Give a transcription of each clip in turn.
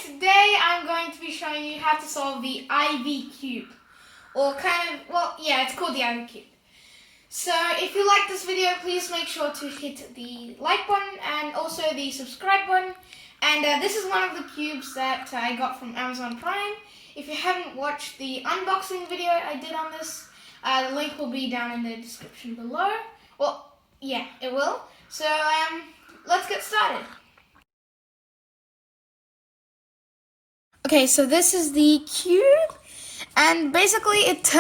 today I'm going to be showing you how to solve the Ivy cube. Or it's called the Ivy cube. So if you like this video, please make sure to hit the like button and also the subscribe button. And this is one of the cubes that I got from Amazon Prime. If you haven't watched the unboxing video I did on this, the link will be down in the description below. Well, yeah, it will. So let's get started. Okay, so this is the cube, and basically it's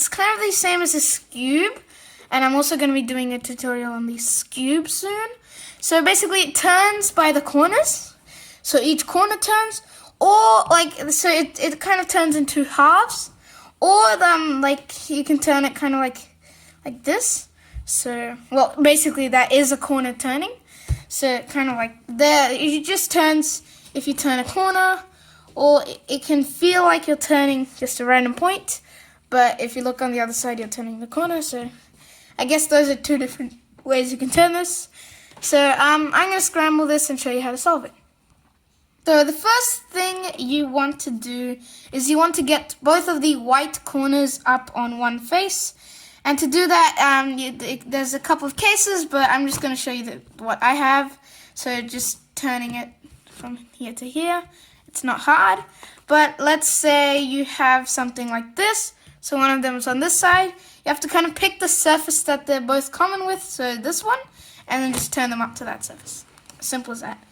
kind of the same as this cube, and I'm also going to be doing a tutorial on this cube soon. So basically it turns by the corners, so each corner turns, or it kind of turns into halves, or you can turn it kind of like this. So, well, basically that is a corner turning, so kind of like there, it just turns if you turn a corner. Or it can feel like you're turning just a random point, but if you look on the other side, you're turning the corner. So I guess those are two different ways you can turn this. So I'm going to scramble this and show you how to solve it. So the first thing you want to do is you want to get both of the white corners up on one face. And to do that, there's a couple of cases, but I'm just going to show you what I have. So just turning it from here to here. It's not hard, but let's say you have something like this. So one of them is on this side. You have to kind of pick the surface that they're both common with, so this one, and then just turn them up to that surface. Simple as that.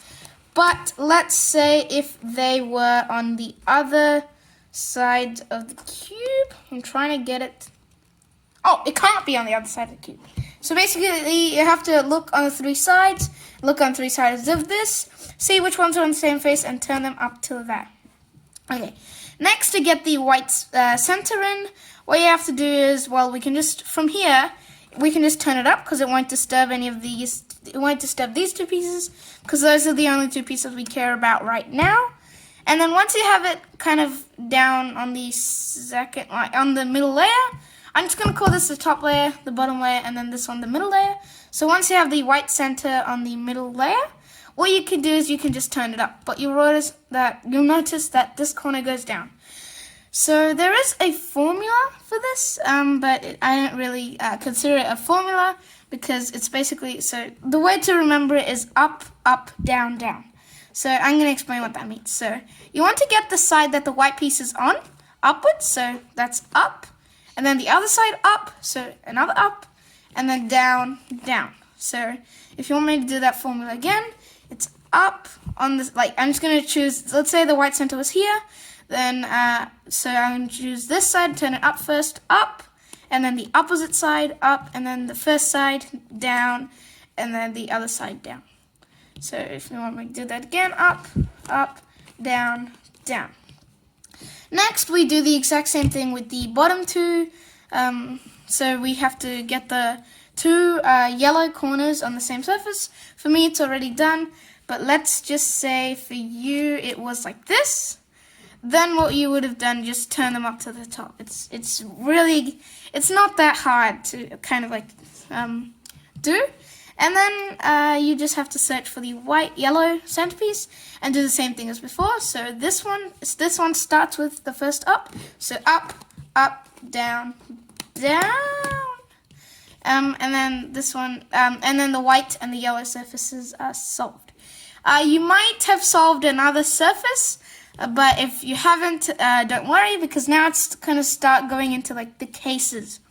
But let's say if they were on the other side of the cube. I'm trying to get it. Oh, it can't be on the other side of the cube. So basically, you have to look on the three sides, look on three sides of this, see which ones are on the same face, and turn them up to that. Okay, next to get the white center in, what you have to do is, well, we can just, from here, we can just turn it up, because it won't disturb any of these, it won't disturb these two pieces, because those are the only two pieces we care about right now. And then once you have it kind of down on the second, on the middle layer, I'm just going to call this the top layer, the bottom layer, and then this one the middle layer. So once you have the white center on the middle layer, what you can do is you can just turn it up. But you'll notice that this corner goes down. So there is a formula for this, but I don't really consider it a formula because it's basically, so the way to remember it is up, up, down, down. So I'm going to explain what that means. So you want to get the side that the white piece is on, upwards, so that's up. And then the other side up, so another up, and then down, down. So if you want me to do that formula again, it's up on this, I'm just going to choose, let's say the white center was here, then, so I'm going to choose this side, turn it up first, up, and then the opposite side, up, and then the first side, down, and then the other side, down. So if you want me to do that again, up, up, down, down. Next, we do the exact same thing with the bottom two. So we have to get the two yellow corners on the same surface. For me, it's already done. But let's just say for you, it was like this. Then what you would have done, just turn them up to the top. It's not that hard to kind of do. And then you just have to search for the yellow centerpiece and do the same thing as before. So this one starts with the first up. So up, up, down, down. And then this one, and then the white and the yellow surfaces are solved. You might have solved another surface, but if you haven't, don't worry, because now it's going to start going into the cases.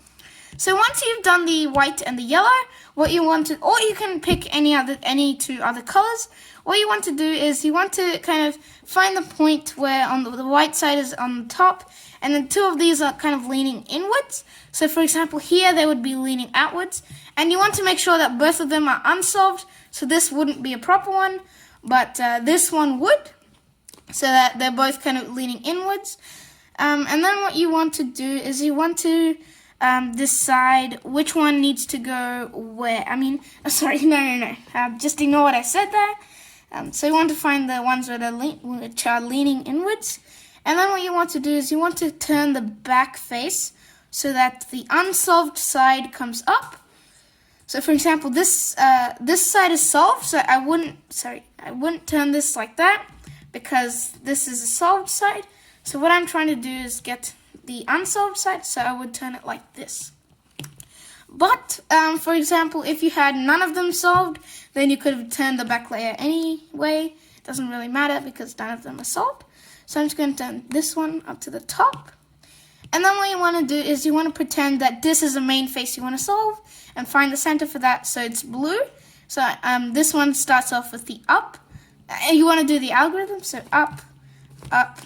So once you've done the white and the yellow, what you want to, or you can pick any two other colors. What you want to do is you want to kind of find the point where on the white side is on the top, and then two of these are kind of leaning inwards. So for example, here they would be leaning outwards, and you want to make sure that both of them are unsolved. So this wouldn't be a proper one, but this one would, so that they're both kind of leaning inwards. And then what you want to do is you want to decide which one needs to go where. Just ignore what I said there. So you want to find the ones that are which are leaning inwards. And then what you want to do is you want to turn the back face so that the unsolved side comes up. So for example, this side is solved, so I wouldn't turn this like that. because this is a solved side. So what I'm trying to do is get the unsolved side, so I would turn it like this. But, for example, if you had none of them solved, then you could have turned the back layer anyway. It doesn't really matter because none of them are solved. So I'm just going to turn this one up to the top. And then what you want to do is you want to pretend that this is the main face you want to solve and find the center for that so it's blue. So this one starts off with the up. And you want to do the algorithm, so up, up,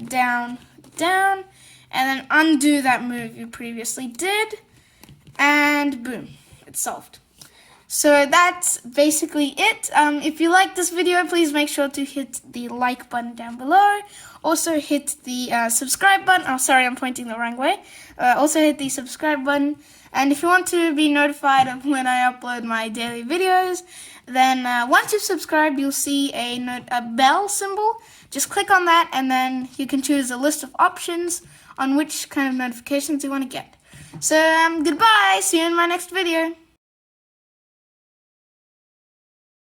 down, down, and then undo that move you previously did, and boom, it's solved. So that's basically it. If you like this video, please make sure to hit the like button down below. Also hit the subscribe button. Oh, sorry, I'm pointing the wrong way. Also hit the subscribe button. And if you want to be notified of when I upload my daily videos, then once you've subscribed, you'll see a bell symbol. Just click on that, and then you can choose a list of options on which kind of notifications you want to get. So goodbye. See you in my next video.